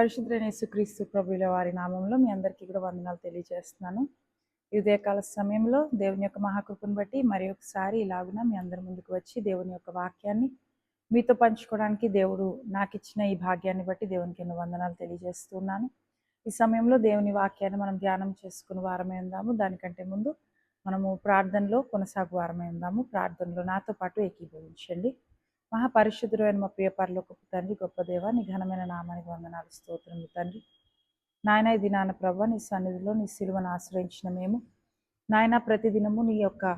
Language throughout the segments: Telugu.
పరిశుద్ధుడైన యేసుక్రీస్తు ప్రభువుల వారి నామంలో మీ అందరికీ కూడా వందనాలు తెలియజేస్తున్నాను. ఈ ఉదయకాల సమయంలో దేవుని యొక్క మహాకృపను బట్టి మరి ఒకసారి ఇలాగున మీ అందరి ముందుకు వచ్చి దేవుని యొక్క వాక్యాన్ని మీతో పంచుకోవడానికి దేవుడు నాకు ఇచ్చిన ఈ భాగ్యాన్ని బట్టి దేవునికి ఎన్నో వందనాలు తెలియజేస్తున్నాను. ఈ సమయంలో దేవుని వాక్యాన్ని మనం ధ్యానం చేసుకుని వారమే ఉందాము. దానికంటే ముందు మనము ప్రార్థనలో కొనసాగు వారమే ఉందాము. ప్రార్థనలో నాతో పాటు ఏకీభవించండి. మహాపరిశుద్ధుడైన మా ప్రియ పరలోకపు తండ్రి, గొప్ప దేవ, నీ ఘనమైన నామానికి వందనాలు, స్తోత్రములు తండ్రి. నాయన ఈ దినాన ప్రభ నీ సన్నిధిలో నీ సిలువను ఆశ్రయించిన మేము నాయన ప్రతిదినము నీ యొక్క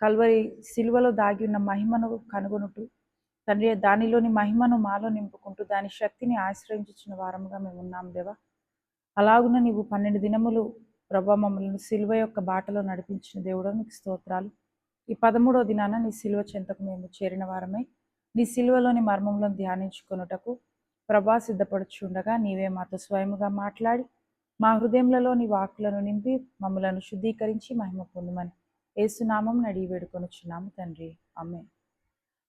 కల్వరి సిలువలో దాగి ఉన్న మహిమను కనుగొనుటూ తండ్రి, దానిలోని మహిమను మాలో నింపుకుంటూ దాని శక్తిని ఆశ్రయించిన వారముగా మేము ఉన్నాం దేవా. అలాగున నీవు 12 దినములు ప్రభ మమ్మల్ని సిలువ యొక్క బాటలో నడిపించిన దేవుడు నీకు స్తోత్రాలు. ఈ 13వ దినాన నీ సిలువ చెంతకు మేము చేరిన వారమై నీ సిలువలోని మర్మములను ధ్యానించుకొనుటకు ప్రభా సిద్ధపడుచుండగా నీవే మాతో స్వయముగా మాట్లాడి మా హృదయములలో నీ వాక్కులను నింపి మమ్మలను శుద్ధీకరించి మహిమ పొందుమని యేసునామం అడిగి వేడుకొనుచున్నాము తండ్రి, ఆమేన్.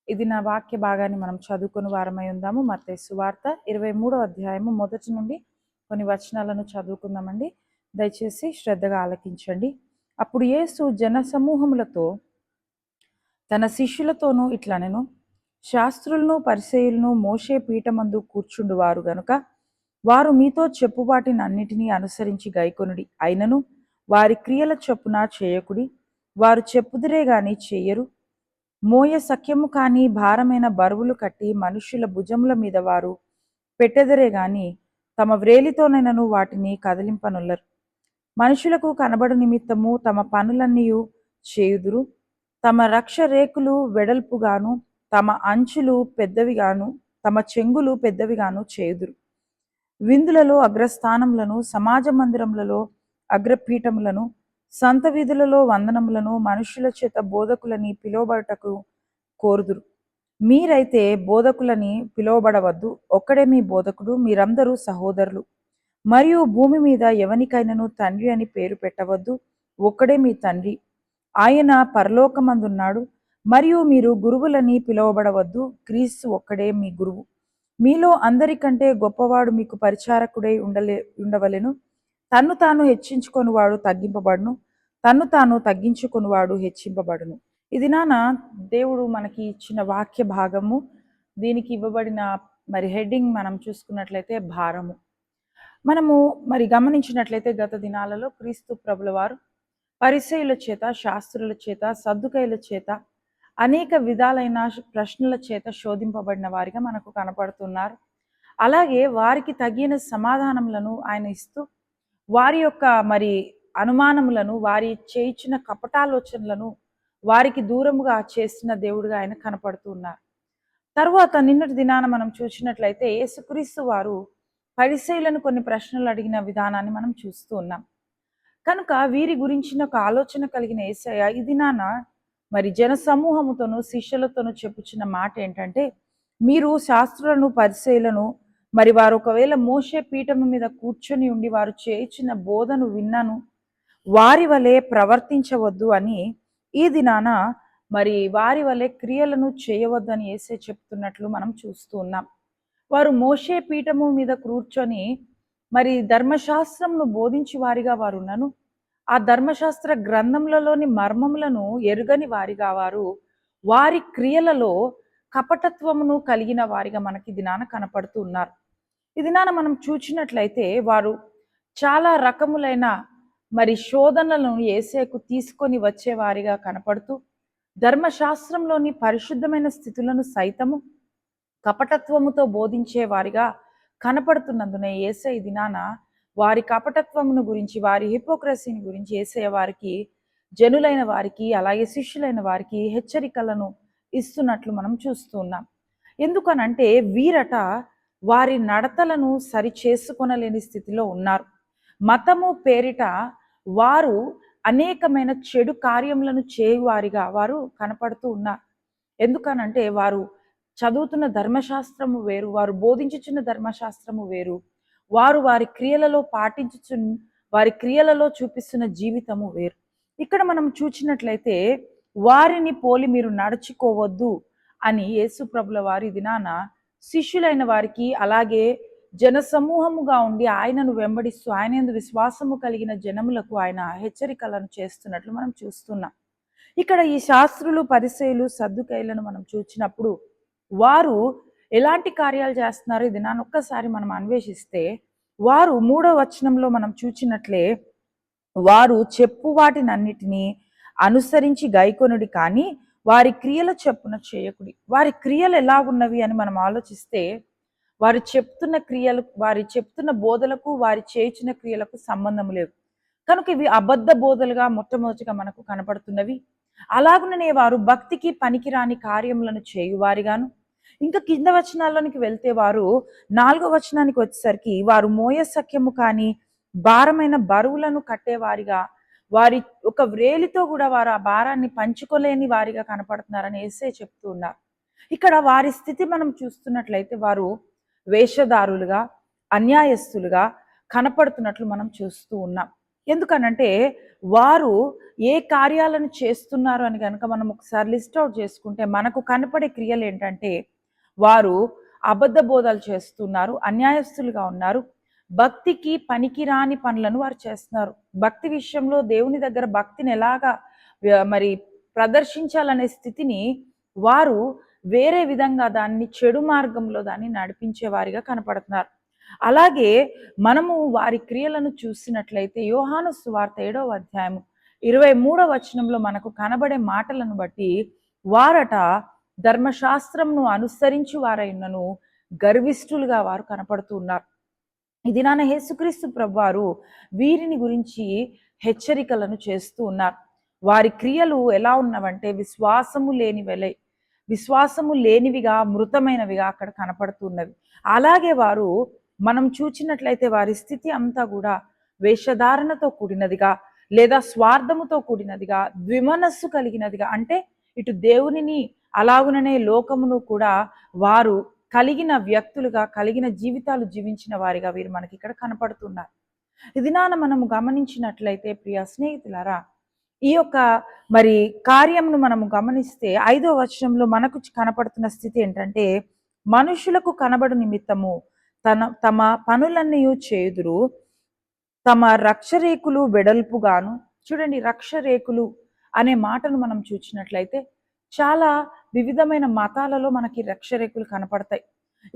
ఇది నా వాక్య భాగాన్ని మనం చదువుకుని వారమై ఉందాము. మత్తయి సువార్త 23వ అధ్యాయము మొదటి నుండి కొన్ని వచనాలను చదువుకుందామండి. దయచేసి శ్రద్ధగా ఆలకించండి. అప్పుడు యేసు జన సమూహములతో తన శిష్యులతోనూ ఇట్లనెను, శాస్త్రులను పరిసయ్యులను మోషే పీఠమందు కూర్చుండువారు గనుక వారు మీతో చెప్పు వాటిని అన్నిటినీ అనుసరించి గైకొనుడి. అయినను వారి క్రియల చొప్పున చేయకుడి. వారు చెప్పుదురే గాని చెయ్యరు. మోయ సఖ్యము కాని భారమైన బరువులు కట్టి మనుష్యుల భుజముల మీద వారు పెట్టెదరే గాని తమ వ్రేలితోనైనను వాటిని కదిలింపనుల్లరు. మనుషులకు కనబడు నిమిత్తము తమ పనులన్నీ చేయుదురు. తమ రక్ష రేకులు వెడల్పుగాను తమ అంచులు పెద్దవిగాను తమ చెంగులు పెద్దవిగాను చేయుదురు. విందులలో అగ్రస్థానములను, సమాజ మందిరములలో అగ్రపీఠములను, సంత వీధులలో వందనములను, మనుషుల చేత బోధకులని పిలువబడటకు కోరుదురు. మీరైతే బోధకులని పిలువబడవద్దు, ఒక్కడే మీ బోధకుడు, మీరందరూ సహోదరులు. మరియు భూమి మీద ఎవనికైనాను తండ్రి అని పేరు పెట్టవద్దు, ఒక్కడే మీ తండ్రి, ఆయన పరలోకమందున్నాడు. మరియు మీరు గురువులని పిలువబడవద్దు, క్రీస్తు ఒక్కడే మీ గురువు. మీలో అందరికంటే గొప్పవాడు మీకు పరిచారకుడై ఉండవలెను. తన్ను తాను హెచ్చించుకొనివాడు తగ్గింపబడును, తన్ను తాను తగ్గించుకొనివాడు హెచ్చింపబడును. ఇది నాన్న దేవుడు మనకి ఇచ్చిన వాక్య భాగము. దీనికి ఇవ్వబడిన హెడ్డింగ్ మనం చూసుకున్నట్లయితే భారము. మనము గమనించినట్లయితే గత దినాలలో క్రీస్తు ప్రభుల వారు పరిసయ్యుల చేత, శాస్త్రుల చేత, సద్దుకైల చేత అనేక విధాలైన ప్రశ్నల చేత శోధింపబడిన వారిగా మనకు కనపడుతున్నారు. అలాగే వారికి తగిన సమాధానములను ఆయన ఇస్తూ వారి యొక్క అనుమానములను, వారి చేయించిన కపటాలోచనలను వారికి దూరముగా చేసిన దేవుడుగా ఆయన కనపడుతున్నారు. తర్వాత నిన్నటి దినాన మనం చూసినట్లయితే యేసుక్రీస్తు వారు పరిసయ్యులను కొన్ని ప్రశ్నలు అడిగిన విధానాన్ని మనం చూస్తూ ఉన్నాం. కనుక వీరి గురించిన ఒక ఆలోచన కలిగిన యేసయ్య ఈ దినాన జన సమూహముతోనూ శిష్యులతోనూ చెప్పుచున్న మాట ఏంటంటే, మీరు శాస్త్రులను పరిసయ్యులను వారు ఒకవేళ మోషే పీఠము మీద కూర్చొని ఉండి వారు చేయించిన బోధను విన్నాను, వారి వలె ప్రవర్తించవద్దు అని ఈ దినాన వారి వలె క్రియలను చేయవద్దని యేసయ్య చెప్తున్నట్లు మనం చూస్తూ ఉన్నాం. వారు మోషే పీఠము మీద కూర్చొని ధర్మశాస్త్రమును బోధించి వారిగా వారు ఉన్నాను, ఆ ధర్మశాస్త్ర గ్రంథములలోని మర్మములను ఎరుగని వారిగా వారు వారి క్రియలలో కపటత్వమును కలిగిన వారిగా మనకి దినాన కనపడుతూ ఉన్నారు. ఈ దినాన మనం చూచినట్లయితే వారు చాలా రకములైన శోధనలను యేసయ్యకు తీసుకొని వచ్చే వారిగా కనపడుతూ ధర్మశాస్త్రంలోని పరిశుద్ధమైన స్థితులను సైతము కపటత్వముతో బోధించే వారిగా కనపడుతున్నందున యేసయ్య దినాన వారి కపటత్వమును గురించి, వారి హిపోక్రసీని గురించి యేసయ్య వారికి, జనులైన వారికి, అలాగే శిష్యులైన వారికి హెచ్చరికలను ఇస్తున్నట్లు మనం చూస్తూ ఉన్నాం. ఎందుకనంటే వీరట వారి నడతలను సరి చేసుకొనలేని స్థితిలో ఉన్నారు. మతము పేరిట వారు అనేకమైన చెడు కార్యములను చేయువారిగా వారు కనపడుతూ ఉన్నారు. ఎందుకనంటే వారు చదువుతున్న ధర్మశాస్త్రము వేరు, వారు బోధించుచున్న ధర్మశాస్త్రము వేరు, వారు వారి క్రియలలో చూపిస్తున్న జీవితము వేరు. ఇక్కడ మనం చూచినట్లయితే వారిని పోలి మీరు నడుచుకోవద్దు అని యేసు ప్రభుల వారి దినాన శిష్యులైన వారికి, అలాగే జనసమూహముగా ఉండి ఆయనను వెంబడిస్తూ ఆయన యందు విశ్వాసము కలిగిన జనములకు ఆయన హెచ్చరికలను చేస్తున్నట్లు మనం చూస్తున్నాం. ఇక్కడ ఈ శాస్త్రులు, పరిసయ్యులు, సద్దుకయ్యులను మనం చూచినప్పుడు వారు ఎలాంటి కార్యాలు చేస్తున్నారు ఇది ఒక్కసారి మనం అన్వేషిస్తే, వారు 3వ వచనంలో మనం చూచినట్లే వారు చెప్పు వాటినన్నిటినీ అనుసరించి గైకొనుడి కానీ వారి క్రియల చొప్పున చేయకుడి. వారి క్రియలు ఎలాగున్నవి అని మనం ఆలోచిస్తే, వారు చెప్తున్న క్రియలు, వారి చెప్తున్న బోధలకు, వారి చేయుచున్న క్రియలకు సంబంధం లేదు. కనుక ఇవి అబద్ధ బోధలుగా మొట్టమొదటిగా మనకు కనపడుతున్నవి. అలాగుననే వారు భక్తికి పనికిరాని కార్యములను చేయువారిగాను, ఇంకా కింద వచనాల్లోనికి వెళ్తే వారు 4వ వచనానికి వచ్చేసరికి వారు మోయసఖ్యము కానీ భారమైన బరువులను కట్టేవారిగా, వారి ఒక వ్రేలితో కూడా వారు ఆ భారాన్ని పంచుకోలేని వారిగా కనపడుతున్నారని యేసయ్య చెప్తూ ఉన్నారు. ఇక్కడ వారి స్థితి మనం చూస్తున్నట్లయితే వారు వేషధారులుగా, అన్యాయస్తులుగా కనపడుతున్నట్లు మనం చూస్తూ ఉన్నాం. ఎందుకనంటే వారు ఏ కార్యాలను చేస్తున్నారు అని కనుక మనం ఒకసారి లిస్ట్ అవుట్ చేసుకుంటే మనకు కనపడే క్రియలు ఏంటంటే, వారు అబద్ధ బోధలు చేస్తున్నారు, అన్యాయస్తులుగా ఉన్నారు, భక్తికి పనికిరాని పనులను వారు చేస్తున్నారు. భక్తి విషయంలో దేవుని దగ్గర భక్తిని ఎలాగా మరి ప్రదర్శించాలనే స్థితిని వారు వేరే విధంగా దాన్ని చెడు మార్గంలో దాన్ని నడిపించే వారిగా కనపడుతున్నారు. అలాగే మనము వారి క్రియలను చూసినట్లయితే యోహాను సువార్త 7వ అధ్యాయము 23వ వచనంలో మనకు కనబడే మాటలను బట్టి వారట ధర్మశాస్త్రంను అనుసరించి వారైనను గర్విష్ఠులుగా వారు కనపడుతూ ఉన్నారు. ఇది యేసుక్రీస్తు ప్రభువారు వీరిని గురించి హెచ్చరికలను చేస్తూ ఉన్నారు. వారి క్రియలు ఎలా ఉన్నవంటే విశ్వాసము లేనివిగా, మృతమైనవిగా అక్కడ కనపడుతున్నవి. అలాగే వారు మనం చూచినట్లయితే వారి స్థితి అంతా కూడా వేషధారణతో కూడినదిగా, లేదా స్వార్థముతో కూడినదిగా, ద్విమనస్సు కలిగినదిగా, అంటే ఇటు దేవునిని అలాగుననే లోకమును కూడా వారు కలిగిన వ్యక్తులుగా, కలిగిన జీవితాలు జీవించిన వారిగా వీరు మనకి ఇక్కడ కనపడుతున్నారు. ఇది మనము గమనించినట్లయితే ప్రియ స్నేహితులారా, ఈ యొక్క మరి కార్యమును మనము గమనిస్తే 5వ వచనంలో మనకు కనపడుతున్న స్థితి ఏంటంటే, మనుషులకు కనబడు నిమిత్తము తమ పనులన్నీ చేయుదురు, తమ రక్షరేకులు వెడల్పుగాను. చూడండి, రక్షరేకులు అనే మాటను మనం చూసినట్లయితే చాలా వివిధమైన మతాలలో మనకి రక్షరేకులు కనపడతాయి.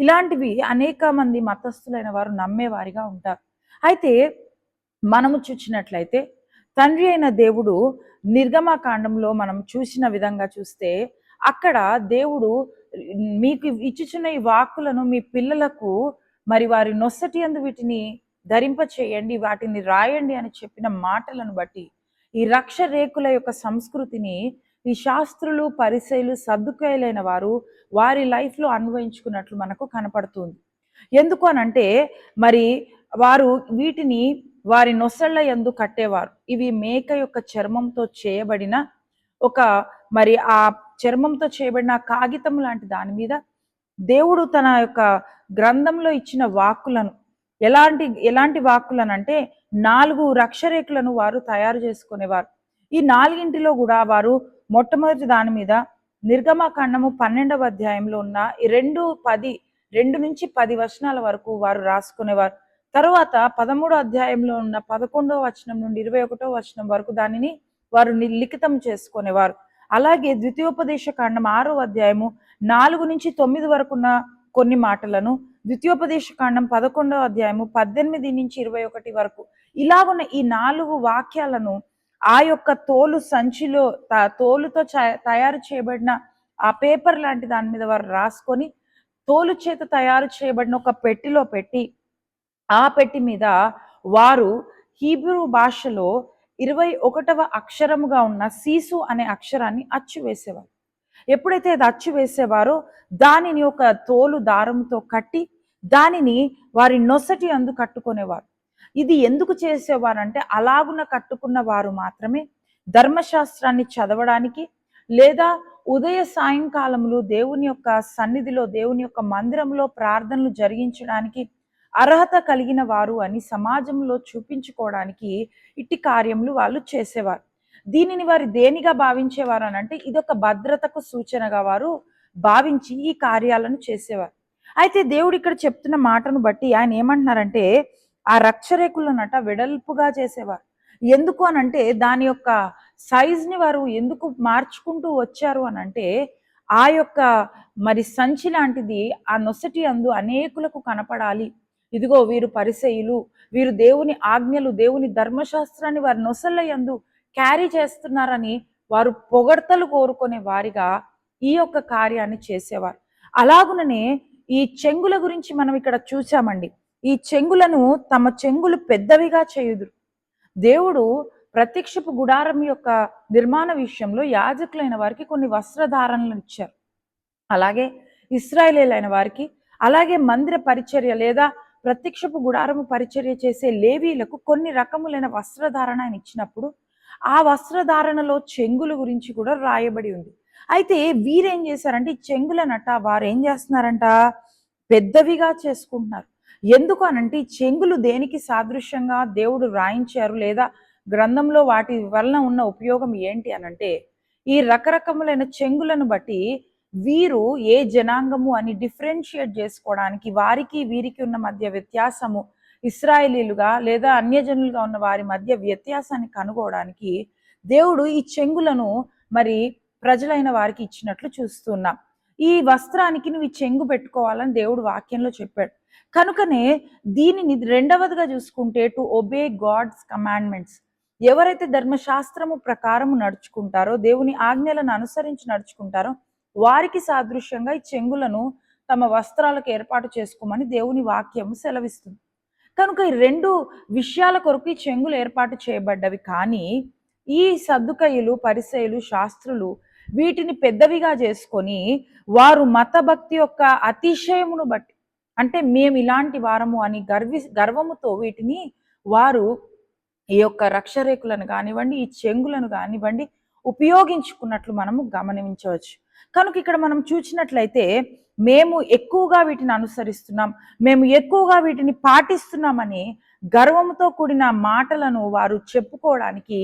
ఇలాంటివి అనేక మంది మతస్థులైన వారు నమ్మేవారిగా ఉంటారు. అయితే మనము చూసినట్లయితే తండ్రి అయిన దేవుడు నిర్గమకాండంలో మనం చూసిన విధంగా చూస్తే అక్కడ దేవుడు మీకు ఇచ్చుచున్న ఈ వాక్కులను మీ పిల్లలకు మరి వారి నొసటి యందు వీటిని ధరింప చేయండి, వాటిని రాయండి అని చెప్పిన మాటలను బట్టి ఈ రక్ష రేకుల యొక్క సంస్కృతిని ఈ శాస్త్రులు, పరిసయ్యులు, సద్దుకయ్యులైన వారు వారి లైఫ్లో అన్వయించుకున్నట్లు మనకు కనపడుతుంది. ఎందుకు అనంటే మరి వారు వీటిని వారి నొసళ్ళ యందు కట్టేవారు. ఇవి మేక యొక్క చర్మంతో చేయబడిన ఒక మరి ఆ చర్మంతో చేయబడిన కాగితం లాంటి దాని మీద దేవుడు తన యొక్క గ్రంథంలో ఇచ్చిన వాక్కులను ఎలాంటి వాక్కులను అంటే 4 రక్షరేకులను వారు తయారు చేసుకునేవారు. ఈ 4ంటిలో కూడా వారు మొట్టమొదటి దాని మీద నిర్గమకాండము 12వ అధ్యాయంలో ఉన్న ఈ 2 నుంచి 10 వచనాల వరకు వారు రాసుకునేవారు. తరువాత 13వ అధ్యాయంలో ఉన్న 11వ వచనం నుండి 21వ వచనం వరకు దానిని వారు లిఖితం చేసుకునేవారు. అలాగే ద్వితీయోపదేశ కాండం 6వ అధ్యాయము 4 నుంచి 9 వరకు ఉన్న కొన్ని మాటలను, ద్వితీయోపదేశ కాండం 11వ అధ్యాయము 18 నుంచి 21 వరకు ఇలాగున్న ఈ 4 వాక్యాలను ఆ యొక్క తోలు సంచిలో తోలుతో తయారు చేయబడిన ఆ పేపర్ లాంటి దాని మీద వారు రాసుకొని తోలు చేత తయారు చేయబడిన ఒక పెట్టిలో పెట్టి ఆ పెట్టి మీద వారు హీబ్రూ భాషలో 21వ అక్షరముగా ఉన్న సీసు అనే అక్షరాన్ని అచ్చు వేసేవారు. ఎప్పుడైతే అది అచ్చు వేసేవారో దానిని ఒక తోలు దారంతో కట్టి దానిని వారి నొసటి అందు కట్టుకునేవారు. ఇది ఎందుకు చేసేవారంటే అలాగున కట్టుకున్న వారు మాత్రమే ధర్మశాస్త్రాన్ని చదవడానికి లేదా ఉదయ సాయంకాలములు దేవుని యొక్క సన్నిధిలో, దేవుని యొక్క మందిరంలో ప్రార్థనలు జరిగించడానికి అర్హత కలిగిన వారు అని సమాజంలో చూపించుకోవడానికి ఇట్టి కార్యములు వాళ్ళు చేసేవారు. దీనిని వారు దేనిగా భావించేవారు అని అంటే ఇదొక భద్రతకు సూచనగా వారు భావించి ఈ కార్యాలను చేసేవారు. అయితే దేవుడు ఇక్కడ చెప్తున్న మాటను బట్టి ఆయన ఏమంటున్నారంటే ఆ రక్షరేకులనట వెడల్పుగా చేసేవారు. ఎందుకు అనంటే దాని యొక్క సైజ్ని వారు ఎందుకు మార్చుకుంటూ వచ్చారు అనంటే ఆ యొక్క మరి సంచి లాంటిది ఆ నొసటి అందు అనేకులకు కనపడాలి. ఇదిగో వీరు పరిసయ్యులు, వీరు దేవుని ఆజ్ఞలు, దేవుని ధర్మశాస్త్రాన్ని వారి నొసళ్ళ యందు క్యారీ చేస్తున్నారని వారు పొగడ్తలు కోరుకునే వారిగా ఈ యొక్క కార్యాన్ని చేసేవారు. అలాగుననే ఈ చెంగుల గురించి మనం ఇక్కడ చూసామండి. ఈ చెంగులను తమ చెంగులు పెద్దవిగా చేయుదురు. దేవుడు ప్రత్యక్షపు గుడారం యొక్క నిర్మాణ విషయంలో యాజకులైన వారికి కొన్ని వస్త్రధారణలు ఇచ్చారు. అలాగే ఇశ్రాయేలీయులైన వారికి, అలాగే మందిర పరిచర్య లేదా ప్రత్యక్షపు గుడారము పరిచర్య చేసే లేవీలకు కొన్ని రకములైన వస్త్రధారణ ఆయన ఇచ్చినప్పుడు ఆ వస్త్రధారణలో చెంగుల గురించి కూడా రాయబడి ఉంది. అయితే వీరేం చేశారంటే ఈ చెంగులనట వారు ఏం చేస్తున్నారంట పెద్దవిగా చేసుకుంటున్నారు. ఎందుకు అనంటే ఈ చెంగులు దేనికి సాదృశ్యంగా దేవుడు రాయించారు లేదా గ్రంథంలో వాటి వలన ఉన్న ఉపయోగం ఏంటి అనంటే ఈ రకరకములైన చెంగులను బట్టి వీరు ఏ జనాంగము అని డిఫరెన్షియేట్ చేసుకోవడానికి వారికి వీరికి ఉన్న మధ్య వ్యత్యాసము ఇశ్రాయేలీలుగా లేదా అన్యజనులుగా ఉన్న వారి మధ్య వ్యత్యాసాన్ని కనుగోవడానికి దేవుడు ఈ చెంగులను మరి ప్రజలైన వారికి ఇచ్చినట్లు చూస్తున్నాం. ఈ వస్త్రానికి నువ్వు ఈ చెంగు పెట్టుకోవాలని దేవుడు వాక్యంలో చెప్పాడు. కనుకనే దీనిని రెండవదిగా చూసుకుంటే టు ఒబే గాడ్స్ కమాండ్మెంట్స్, ఎవరైతే ధర్మశాస్త్రము ప్రకారము నడుచుకుంటారో దేవుని ఆజ్ఞలను అనుసరించి నడుచుకుంటారో వారికి సాదృశ్యంగా ఈ చెంగులను తమ వస్త్రాలకు ఏర్పాటు చేసుకోమని దేవుని వాక్యము సెలవిస్తుంది. కనుక ఈ రెండు విషయాల కొరకు ఈ చెంగులు ఏర్పాటు చేయబడ్డవి. కానీ ఈ సద్దుకయ్యులు, పరిసయ్యులు, శాస్త్రులు వీటిని పెద్దవిగా చేసుకొని వారు మత భక్తి యొక్క అతిశయమును బట్టి అంటే మేము ఇలాంటి వారము అని గర్వముతో వీటిని వారు ఈ యొక్క రక్షరేకులను కానివ్వండి, ఈ చెంగులను కానివ్వండి ఉపయోగించుకున్నట్లు మనము గమనించవచ్చు. కనుక ఇక్కడ మనం చూసినట్లయితే మేము ఎక్కువగా వీటిని అనుసరిస్తున్నాం, మేము ఎక్కువగా వీటిని పాటిస్తున్నామని గర్వంతో కూడిన మాటలను వారు చెప్పుకోవడానికి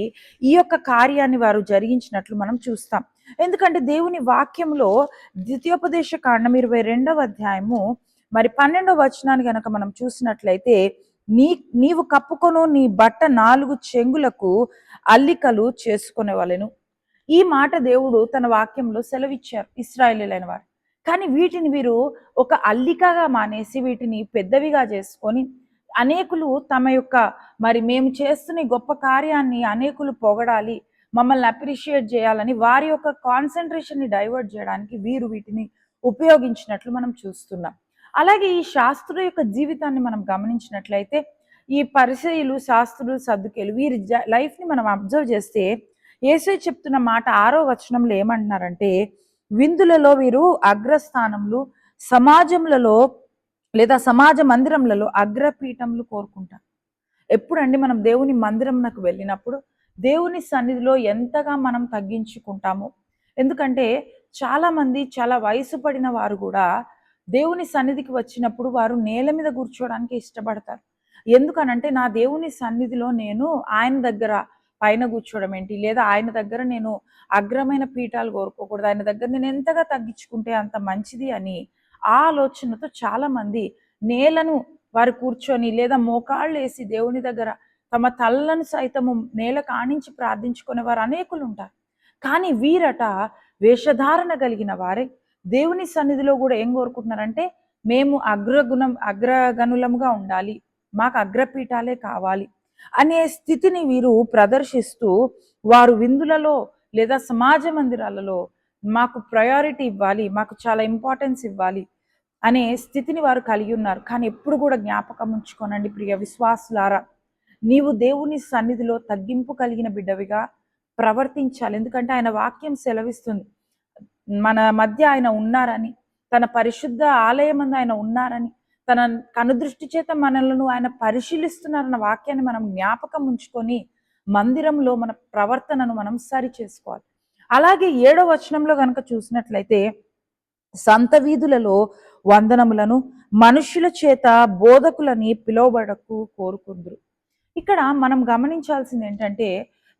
ఈ యొక్క కార్యాన్ని వారు జరిగించినట్లు మనం చూస్తాం. ఎందుకంటే దేవుని వాక్యంలో ద్వితీయోపదేశ కాండం 22వ అధ్యాయము మరి 12వ వచనాన్ని కనుక మనం చూసినట్లయితే నీవు కప్పుకొను నీ బట్ట 4 చెంగులకు అల్లికలు చేసుకునేవలెను. ఈ మాట దేవుడు తన వాక్యంలో సెలవిచ్చారు ఇశ్రాయేలీయులైన వారు. కానీ వీటిని వీరు ఒక అల్లికగా మానేసి వీటిని పెద్దవిగా చేసుకొని అనేకులు తమ యొక్క మరి మేము చేస్తున్న గొప్ప కార్యాన్ని అనేకులు పొగడాలి, మమ్మల్ని అప్రిషియేట్ చేయాలని వారి యొక్క కాన్సన్ట్రేషన్ని డైవర్ట్ చేయడానికి వీరు వీటిని ఉపయోగించినట్లు మనం చూస్తున్నాం. అలాగే ఈ శాస్త్రుల యొక్క జీవితాన్ని మనం గమనించినట్లయితే ఈ పరిసయ్యులు, శాస్త్రులు, సద్దుకేయులు వీరి లైఫ్ని మనం అబ్జర్వ్ చేస్తే యేసయ్య చెప్తున్న మాట 6వ వచనంలో ఏమంటున్నారంటే విందులలో వీరు అగ్రస్థానములు, సమాజములలో లేదా సమాజ మందిరములలో అగ్రపీఠములు కోరుకుంటారు. ఎప్పుడండి మనం దేవుని మందిరంకు వెళ్ళినప్పుడు దేవుని సన్నిధిలో ఎంతగా మనం తగ్గించుకుంటాము. ఎందుకంటే చాలామంది చాలా వయసు పడిన వారు కూడా దేవుని సన్నిధికి వచ్చినప్పుడు వారు నేల మీద కూర్చోవడానికి ఇష్టపడతారు. ఎందుకనంటే నా దేవుని సన్నిధిలో నేను ఆయన దగ్గర పైన కూర్చోవడం ఏంటి, లేదా ఆయన దగ్గర నేను అగ్రమైన పీఠాలు కోరుకోకూడదు, ఆయన దగ్గర నేను ఎంతగా తగ్గించుకుంటే అంత మంచిది అని ఆ ఆలోచనతో చాలామంది నేలను వారు కూర్చొని లేదా మోకాళ్ళు వేసి దేవుని దగ్గర తమ తల్లను సైతము నేల కానించి ప్రార్థించుకునే వారు అనేకులు ఉంటారు. కానీ వీరట వేషధారణ కలిగిన వారే దేవుని సన్నిధిలో కూడా ఏం కోరుకుంటున్నారంటే మేము అగ్రగణులముగా ఉండాలి, మాకు అగ్రపీఠాలే కావాలి అనే స్థితిని వీరు ప్రదర్శిస్తూ వారు విందులలో లేదా సమాజ మందిరాలలో మాకు ప్రయారిటీ ఇవ్వాలి, మాకు చాలా ఇంపార్టెన్స్ ఇవ్వాలి అనే స్థితిని వారు కలిగి ఉన్నారు. కానీ ఎప్పుడు కూడా జ్ఞాపకం ఉంచుకోనండి ప్రియ విశ్వాసులారా, నీవు దేవుని సన్నిధిలో తగ్గింపు కలిగిన బిడ్డవిగా ప్రవర్తించాలి. ఎందుకంటే ఆయన వాక్యం సెలవిస్తుంది మన మధ్య ఆయన ఉన్నారని, తన పరిశుద్ధ ఆలయమందు ఆయన ఉన్నారని, తన కనుదృష్టి చేత మనలను ఆయన పరిశీలిస్తున్నారన్న వాక్యాన్ని మనం జ్ఞాపకం ఉంచుకొని మందిరంలో మన ప్రవర్తనను మనం సరి చేసుకోవాలి. అలాగే 7వ వచనంలో కనుక చూసినట్లయితే సంత వీధులలో వందనములను మనుషుల చేత బోధకులని పిలువబడకు కోరుకుందరు. ఇక్కడ మనం గమనించాల్సింది ఏంటంటే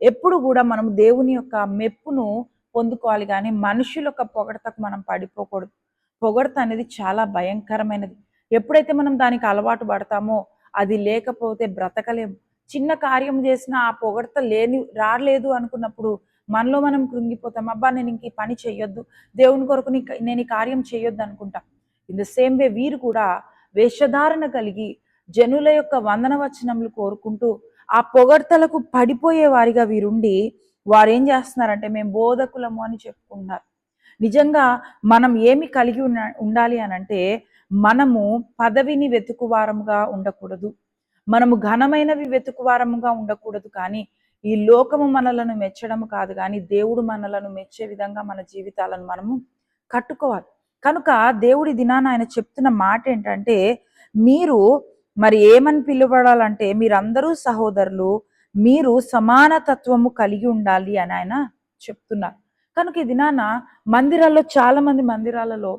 ఎప్పుడు కూడా మనం దేవుని యొక్క మెప్పును పొందుకోవాలి, కానీ మనుషుల యొక్క పొగడతకు మనం పడిపోకూడదు. పొగడ్త అనేది చాలా భయంకరమైనది. ఎప్పుడైతే మనం దానికి అలవాటు పడతామో అది లేకపోతే బ్రతకలేము. చిన్న కార్యం చేసినా ఆ పొగడ్త రాలేదు అనుకున్నప్పుడు మనలో మనం కృంగిపోతాం. అబ్బా, నేను ఇంక ఈ పని చెయ్యొద్దు, దేవుని కొరకు నేను ఈ కార్యం చేయొద్దు అనుకుంటాం. ఇన్ ద సేమ్ వే వీరు కూడా వేషధారణ కలిగి జనుల యొక్క వందన వచనములు కోరుకుంటూ ఆ పొగడ్తలకు పడిపోయే వారిగా వీరుండి వారేం చేస్తున్నారంటే మేము బోధకులము అని చెప్పుకుంటున్నారు. నిజంగా మనం ఏమి కలిగి ఉండాలి అని అంటే, మనము పదవిని వెతుకువారముగా ఉండకూడదు, మనము ఘనమైనవి వెతుకువారముగా ఉండకూడదు. కానీ ఈ లోకము మనలను మెచ్చడం కాదు, కానీ దేవుడు మనలను మెచ్చే విధంగా మన జీవితాలను మనము కట్టుకోవాలి. కనుక దేవుడి దినాన ఆయన చెప్తున్న మాట ఏంటంటే, మీరు మరి ఏమని పిలువబడాలంటే మీరందరూ సహోదరులు, మీరు సమానతత్వము కలిగి ఉండాలి అని ఆయన చెప్తున్నారు. కనుక ఈ దినాన మందిరాల్లో చాలా మంది మందిరాలలో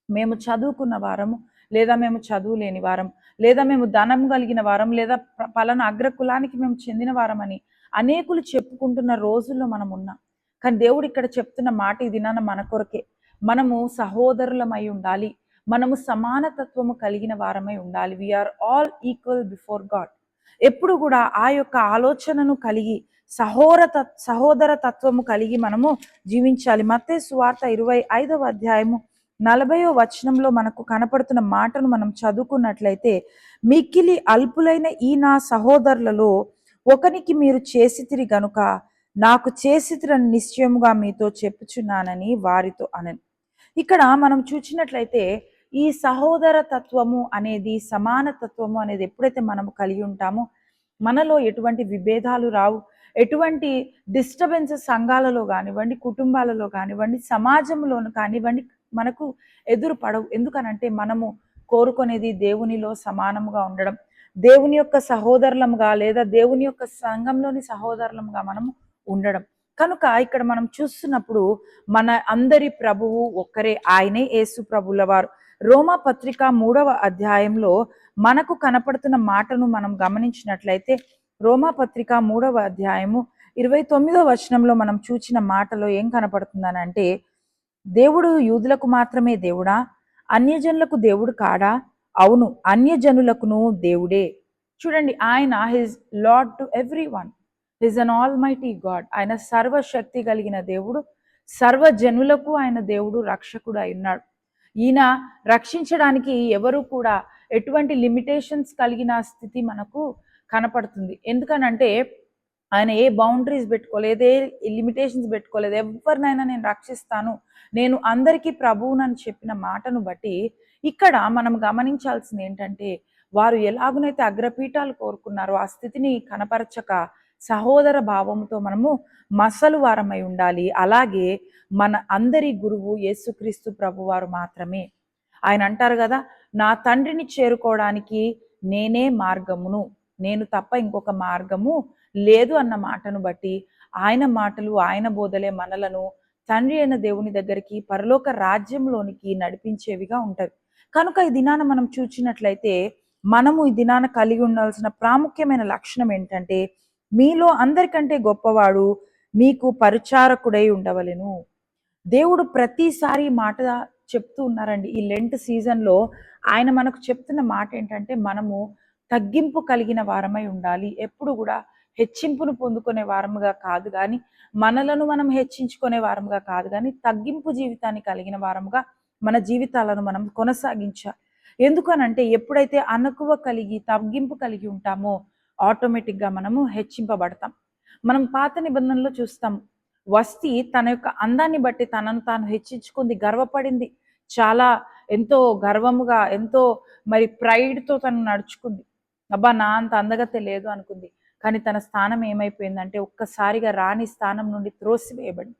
మేము చదువుకున్న వారము, లేదా మేము చదువు లేని వారం, లేదా మేము ధనం కలిగిన వారం, లేదా పలానా అగ్రకులానికి మేము చెందిన వారమని అనేకులు చెప్పుకుంటున్న రోజుల్లో మనం ఉన్నాం. కానీ దేవుడు ఇక్కడ చెప్తున్న మాట ఈ దినాన మన కొరకే. మనము సహోదరులమై ఉండాలి, మనము సమానతత్వము కలిగిన వారమై ఉండాలి. We are all equal before God. ఎప్పుడు కూడా ఆ యొక్క ఆలోచనను కలిగి సహోదర తత్వము కలిగి మనము జీవించాలి. మత్తయి సువార్త 25వ అధ్యాయము 40వ వచనంలో మనకు కనపడుతున్న మాటను మనం చదువుకున్నట్లయితే, మిక్కిలి అల్పులైన ఈ నా సహోదరులలో ఒకనికి మీరు చేసితిరి గనుక నాకు చేసితిరని నిశ్చయముగా మీతో చెప్పుచున్నానని వారితో అనను. ఇక్కడ మనం చూసినట్లయితే ఈ సహోదర తత్వము అనేది, సమానతత్వము అనేది ఎప్పుడైతే మనము కలిగి ఉంటామో మనలో ఎటువంటి విభేదాలు రావు, ఎటువంటి డిస్టర్బెన్సెస్ సంఘాలలో కానివ్వండి, కుటుంబాలలో కానివ్వండి, సమాజంలోను కానివ్వండి మనకు ఎదురు పడవు. ఎందుకనంటే మనము కోరుకునేది దేవునిలో సమానముగా ఉండడం, దేవుని యొక్క సహోదరులముగా లేదా దేవుని యొక్క సంఘంలోని సహోదరులముగా మనము ఉండడం. కనుక ఇక్కడ మనం చూస్తున్నప్పుడు మన అందరి ప్రభువు ఒక్కరే, ఆయనే యేసు ప్రభుల వారు. రోమా పత్రిక 3వ అధ్యాయంలో మనకు కనపడుతున్న మాటను మనం గమనించినట్లయితే, రోమా పత్రిక 3వ అధ్యాయము 29వ వచనంలో మనం చూచిన మాటలో ఏం కనపడుతుందనంటే, దేవుడు యూదులకు మాత్రమే దేవుడా, అన్యజనులకు దేవుడు కాడా? అవును, అన్యజనులకును దేవుడే. చూడండి, ఆయన his lord to every one, his an all mighty God. ఆయన సర్వశక్తి కలిగిన దేవుడు, సర్వజనులకు ఆయన దేవుడు రక్షకుడు అయినాడు. ఈయన రక్షించడానికి ఎవరు కూడా ఎటువంటి లిమిటేషన్స్ కలిగిన స్థితి మనకు కనపడుతుంది. ఎందుకనంటే ఆయన ఏ బౌండరీస్ పెట్టుకోలేదు, ఏ లిమిటేషన్స్ పెట్టుకోలేదు. ఎవరినైనా నేను రక్షిస్తాను, నేను అందరికీ ప్రభువునని చెప్పిన మాటను బట్టి ఇక్కడ మనం గమనించాల్సింది ఏంటంటే, వారు ఎలాగునైతే అగ్రపీఠాలు కోరుకున్నారో ఆ స్థితిని కనపరచక సహోదర భావంతో మనము మసలు వారమై ఉండాలి. అలాగే మన అందరి గురువు యేసుక్రీస్తు ప్రభువారు మాత్రమే. ఆయన అంటారు కదా, నా తండ్రిని చేరుకోవడానికి నేనే మార్గమును, నేను తప్ప ఇంకొక మార్గము లేదు అన్న మాటను బట్టి ఆయన మాటలు, ఆయన బోధలే మనలను తండ్రి అయిన దేవుని దగ్గరికి, పరలోక రాజ్యంలోనికి నడిపించేవిగా ఉంటాయి. కనుక ఈ దినాన మనం చూచినట్లయితే మనము ఈ దినాన కలిగి ఉండాల్సిన ప్రాముఖ్యమైన లక్షణం ఏంటంటే, మీలో అందరికంటే గొప్పవాడు మీకు పరిచారకుడై ఉండవలెను. దేవుడు ప్రతిసారి మాట చెప్తూ ఉన్నారండి. ఈ లెంట్ సీజన్లో ఆయన మనకు చెప్తున్న మాట ఏంటంటే, మనము తగ్గింపు కలిగిన వారమై ఉండాలి. ఎప్పుడు కూడా హెచ్చింపును పొందుకునే వారముగా కాదు, కానీ మనలను మనం హెచ్చించుకునే వారముగా కాదు, కానీ తగ్గింపు జీవితాన్ని కలిగిన వారముగా మన జీవితాలను మనం కొనసాగించాలి. ఎందుకనంటే ఎప్పుడైతే అణకువ కలిగి తగ్గింపు కలిగి ఉంటామో ఆటోమేటిక్గా మనము హెచ్చింపబడతాం. మనం పాత నిబంధనలో చూస్తాం, వస్తి తన యొక్క అందాన్ని బట్టి తనను తాను హెచ్చించుకుంది, గర్వపడింది, చాలా ఎంతో గర్వముగా, ఎంతో మరి ప్రైడ్తో తను నడుచుకుంది. అబ్బా, నా అంత అందగతే లేదు అనుకుంది. కానీ తన స్థానం ఏమైపోయిందంటే ఒక్కసారిగా రాణి స్థానం నుండి త్రోసివేయబడింది.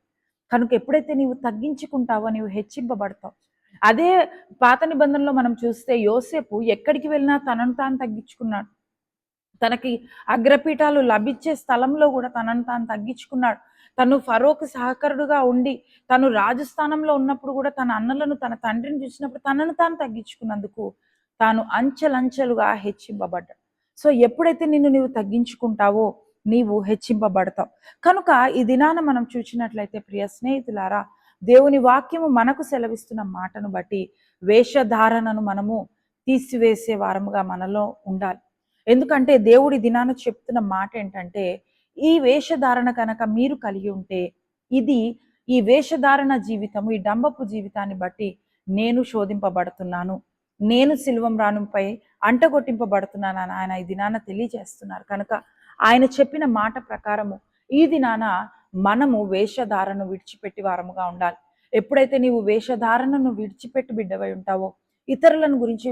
కనుక ఎప్పుడైతే నీవు తగ్గించుకుంటావో నీవు హెచ్చింపబడతావు. అదే పాత నిబంధనలో మనం చూస్తే యోసేపు ఎక్కడికి వెళ్ళినా తనను తాను తగ్గించుకున్నాడు. తనకి అగ్రపీఠాలు లభించే స్థలంలో కూడా తనను తాను తగ్గించుకున్నాడు. తను ఫరోకు సహకరుడుగా ఉండి తను రాజస్థానంలో ఉన్నప్పుడు కూడా తన అన్నలను, తన తండ్రిని చూసినప్పుడు తనను తాను తగ్గించుకున్నందుకు తాను అంచెలంచెలుగా హెచ్చింపబడ్డాడు. సో ఎప్పుడైతే నీవు తగ్గించుకుంటావో నీవు హెచ్చింపబడతావు. కనుక ఈ దినాన మనం చూసినట్లయితే ప్రియ స్నేహితులారా, దేవుని వాక్యము మనకు సెలవిస్తున్న మాటను బట్టి వేషధారణను మనము తీసివేసే వారముగా మనలో ఉండాలి. ఎందుకంటే దేవుడి దినాన చెప్తున్న మాట ఏంటంటే, ఈ వేషధారణ కనుక మీరు కలిగి ఉంటే, ఇది ఈ వేషధారణ జీవితము, ఈ డంబపు జీవితాన్ని బట్టి నేను శోధింపబడుతున్నాను, నేను సిలువ అంటగొట్టింపబడుతున్నానని ఆయన ఈ దినాన తెలియజేస్తున్నారు. కనుక ఆయన చెప్పిన మాట ప్రకారము ఈ దినాన మనము వేషధారణను విడిచిపెట్టి వారముగా ఉండాలి. ఎప్పుడైతే నీవు వేషధారణను విడిచిపెట్టి బిడ్డవై ఉంటావో, ఇతరులను గురించి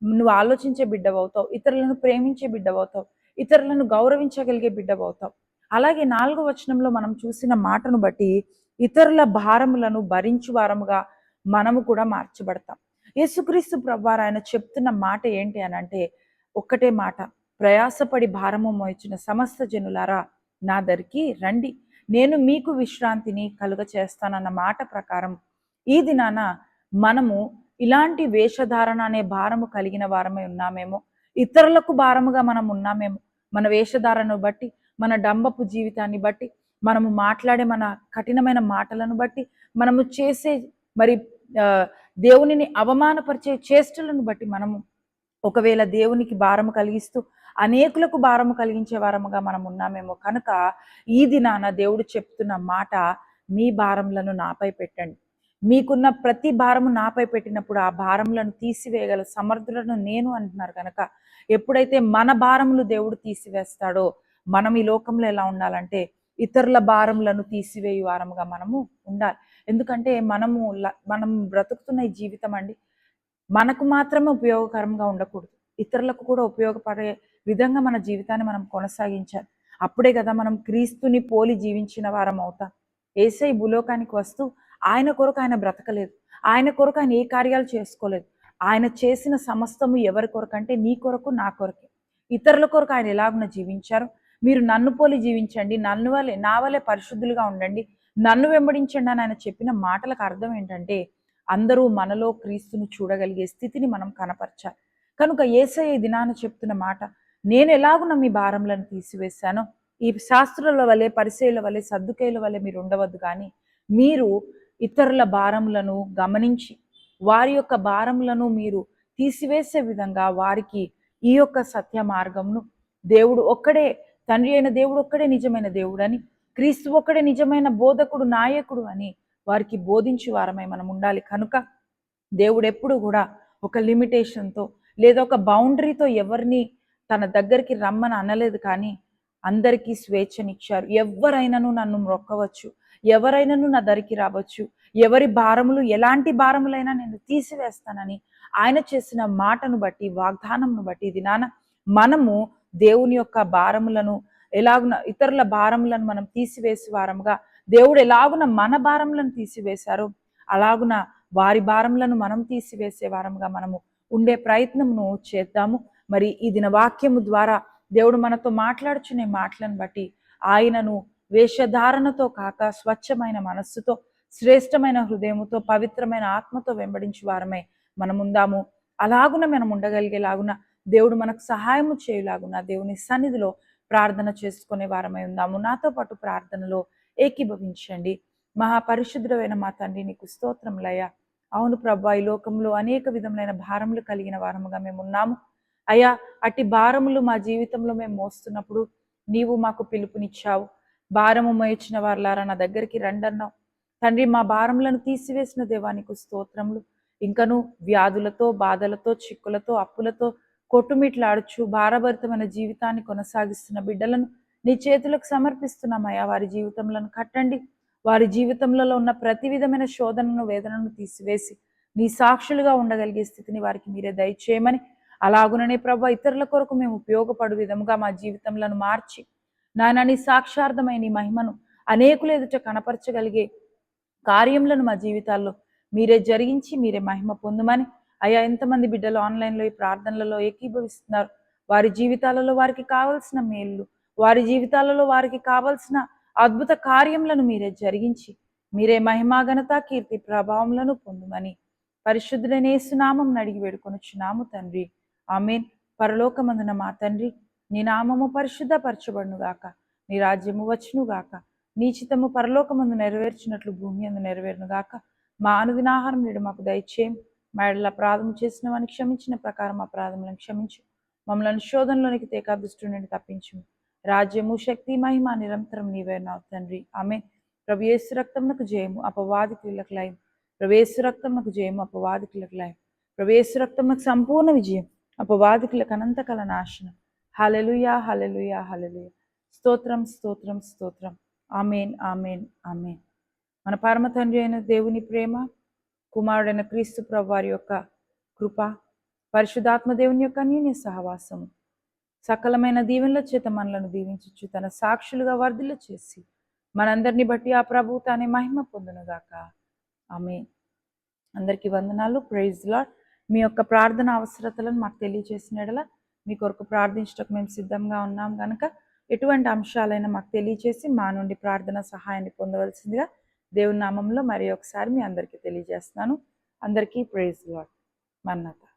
నువ్వు ఆలోచించే బిడ్డవవుతావు, ఇతరులను ప్రేమించే బిడ్డవవుతావు, ఇతరులను గౌరవించగలిగే బిడ్డవవుతావు. అలాగే 4వ వచనంలో మనం చూసిన మాటను బట్టి ఇతరుల భారములను భరించు వారముగా మనము కూడా మార్చబడతాం. యేసుక్రీస్తు ప్రభువారు ఆయన చెప్తున్న మాట ఏంటి అని అంటే, ఒక్కటే మాట, ప్రయాసపడి భారము మోయించిన సమస్త జనులారా నా దరికి రండి, నేను మీకు విశ్రాంతిని కలుగ చేస్తానన్న మాట ప్రకారం ఈ దినాన మనము ఇలాంటి వేషధారణ అనే భారము కలిగిన వారమై ఉన్నామేమో, ఇతరులకు భారముగా మనం ఉన్నామేమో. మన వేషధారణను బట్టి, మన డంబపు జీవితాన్ని బట్టి, మనము మాట్లాడే మన కఠినమైన మాటలను బట్టి, మనము చేసే మరి దేవునిని అవమానపరిచే చేష్టలను బట్టి మనము ఒకవేళ దేవునికి భారము కలిగిస్తూ అనేకులకు భారము కలిగించే వారముగా మనం ఉన్నామేమో. కనుక ఈ దినాన దేవుడు చెప్తున్న మాట, మీ భారములను నాపై పెట్టండి. మీకున్న ప్రతి భారము నాపై పెట్టినప్పుడు ఆ భారములను తీసివేయగల సమర్థులను నేను అంటున్నారు. కనుక ఎప్పుడైతే మన భారములు దేవుడు తీసివేస్తాడో, మనం ఈ లోకంలో ఎలా ఉండాలంటే ఇతరుల భారములను తీసివేయు వారముగా మనము ఉండాలి. ఎందుకంటే మనం బ్రతుకుతున్న ఈ జీవితం అండి, మనకు మాత్రమే ఉపయోగకరంగా ఉండకూడదు, ఇతరులకు కూడా ఉపయోగపడే విధంగా మన జీవితాన్ని మనం కొనసాగించాలి. అప్పుడే కదా మనం క్రీస్తుని పోలి జీవించిన వారం అవుతాం. యేసయ్య భూలోకానికి వస్తూ ఆయన కొరకు ఆయన బ్రతకలేదు, ఆయన కొరకు ఆయన ఏ కార్యాలు చేసుకోలేదు. ఆయన చేసిన సమస్తము ఎవరి కొరకు అంటే నీ కొరకు, నా కొరకే. ఇతరుల కొరకు ఆయన ఎలాగున జీవించారు, మీరు నన్ను పోలి జీవించండి, నా వలె పరిశుద్ధులుగా ఉండండి, నన్ను వెంబడించండి అని ఆయన చెప్పిన మాటలకు అర్థం ఏంటంటే, అందరూ మనలో క్రీస్తును చూడగలిగే స్థితిని మనం కనపరచాలి. కనుక యేసయ్య దినాన చెప్తున్న మాట, నేను ఎలాగున మీ భారములను తీసివేశానో, ఈ శాస్త్రుల వలె, పరిసయ్యుల వలె, సద్దుకయ్యుల వలె మీరు ఉండవద్దు, కానీ మీరు ఇతరుల భారములను గమనించి వారి యొక్క భారములను మీరు తీసివేసే విధంగా వారికి ఈ యొక్క సత్య మార్గమును, దేవుడు ఒక్కడే, తండ్రి అయిన దేవుడు ఒక్కడే నిజమైన దేవుడని, క్రీస్తు ఒక్కడే నిజమైన బోధకుడు, నాయకుడు అని వారికి బోధించి వారమై మనం ఉండాలి. కనుక దేవుడు ఎప్పుడు కూడా ఒక లిమిటేషన్తో లేదా ఒక బౌండరీతో ఎవరిని తన దగ్గరికి రమ్మని అనలేదు, కానీ అందరికీ స్వేచ్ఛనిచ్చారు. ఎవరైనాను నన్ను మొక్కవచ్చు, ఎవరైనాను నా దరికి రావచ్చు, ఎవరి భారములు ఎలాంటి భారములైనా నేను తీసివేస్తానని ఆయన చేసిన మాటను బట్టి, వాగ్దానంను బట్టి దినాన మనము దేవుని యొక్క భారములను ఎలాగున, ఇతరుల భారములను మనం తీసివేసే వారముగా, దేవుడు ఎలాగున మన భారములను తీసివేశారో అలాగున వారి భారములను మనం తీసివేసే వారముగా మనము ఉండే ప్రయత్నమును చేద్దాము. మరి ఈ దిన వాక్యము ద్వారా దేవుడు మనతో మాట్లాడుచునే మాటలను బట్టి ఆయనను వేషధారణతో కాక స్వచ్ఛమైన మనస్సుతో, శ్రేష్టమైన హృదయముతో, పవిత్రమైన ఆత్మతో వెంబడించి వారమై మనముందాము. అలాగున మనం ఉండగలిగేలాగున దేవుడు మనకు సహాయము చేయలాగున దేవుని సన్నిధిలో ప్రార్థన చేసుకునే వారమై ఉందాము. నాతో పాటు ప్రార్థనలో ఏకీభవించండి. మహాపరిశుద్ధుడైన మా తండ్రి, నీకు స్తోత్రములయ్యా. అవును ప్రభా, ఈ లోకంలో అనేక విధములైన భారములు కలిగిన వారముగా మేము ఉన్నాము అయ్యా. అట్టి భారములు మా జీవితంలో మేము మోస్తున్నప్పుడు నీవు మాకు పిలుపునిచ్చావు. భారము మోయించిన వారులారా నా దగ్గరికి రండి అన్నావు తండ్రి. మా భారములను తీసివేసిన దేవానికి స్తోత్రములు. ఇంకను వ్యాధులతో, బాధలతో, చిక్కులతో, అప్పులతో కొట్టుమిట్లాడుచు భారభరితమైన జీవితాన్ని కొనసాగిస్తున్న బిడ్డలను నీ చేతులకు సమర్పిస్తున్నామయ్యా. వారి జీవితంలో కట్టండి. వారి జీవితంలో ఉన్న ప్రతి విధమైన శోధనను, వేదనను తీసివేసి నీ సాక్షులుగా ఉండగలిగే స్థితిని వారికి మీరే దయచేయమని, అలాగుననే ప్రభా ఇతరుల కొరకు మేము ఉపయోగపడు విధముగా మా జీవితంలో మార్చి నాయన నీ సాక్షార్థమైన నీ మహిమను అనేకులు ఎదుట కనపరచగలిగే కార్యములను మా జీవితాల్లో మీరే జరిగించి మీరే మహిమ పొందుమని అయ్యా. ఎంతమంది బిడ్డలు ఆన్లైన్లో ఈ ప్రార్థనలలో ఏకీభవిస్తున్నారు, వారి జీవితాలలో వారికి కావలసిన మేలు, వారి జీవితాలలో వారికి కావలసిన అద్భుత కార్యములను మీరే జరిగించి మీరే మహిమా, ఘనత, కీర్తి, ప్రభావములను పొందుమని పరిశుద్ధుడైన యేసు నామమున అడిగి వేడుకొనుచున్నాము తండ్రి, ఆమేన్. పరలోకమందున మా తండ్రి, నీ నామము పరిశుద్ధపరచబడును గాక, నీ రాజ్యము వచ్చును గాక, నీ చిత్తము పరలోకమందు నెరవేర్చినట్లు భూమి అందు నెరవేరును గాక. మా అనుదినాహారం నేడు మాకు దయచేయం. మా ఎడల అపరాధం చేసిన వారిని క్షమించిన ప్రకారం అపరాధములను క్షమించు. మమ్మల్ని శోధనలోనికి తేక దుష్టుని నుండి తప్పించు. రాజ్యము, శక్తి, మహిమ నిరంతరం నీవేనావు తండ్రి. ఆమె. ప్రభు యేసు రక్తమునకు జయము, అపవాది క్రియలకు లయం. ప్రభు యేసు రక్తమునకు జయము, అపవాది క్రియలకు లయం. ప్రభు యేసు రక్తమునకు సంపూర్ణ విజయం, అపవాదికులకు అనంతకాల నాశనం. హల్లెలూయా, హల్లెలూయా, హల్లెలూయా. స్తోత్రం, స్తోత్రం, స్తోత్రం. ఆమేన్, ఆమేన్, ఆమేన్. మన పరమ తండ్రి అయిన దేవుని ప్రేమ, కుమారుడైన క్రీస్తు ప్రభు వారి యొక్క కృప, పరిశుద్ధాత్మ దేవుని యొక్క అన్యోన్య సహవాసము, సకలమైన దీవెనల చేత మనలను దీవించు తన సాక్షులుగా వర్ధిల్ల చేసి మనందరిని బట్టి ఆ ప్రభు తానే మహిమ పొందునుగాక. ఆమేన్. అందరికీ వందనాలు. Praise lord. మీ యొక్క ప్రార్థన అవసరతలను మాకు తెలియజేసిన యెడల మీ కొరకు ప్రార్థించడానికి మేము సిద్ధంగా ఉన్నాం కనుక ఎటువంటి అంశాలైనా మాకు తెలియజేసి మా నుండి ప్రార్థన సహాయాన్ని పొందవలసిందిగా దేవుని నామంలో మరి ఒకసారి మీ అందరికీ తెలియజేస్తున్నాను. అందరికీ ప్రైజ్ లార్డ్. మన్నాత.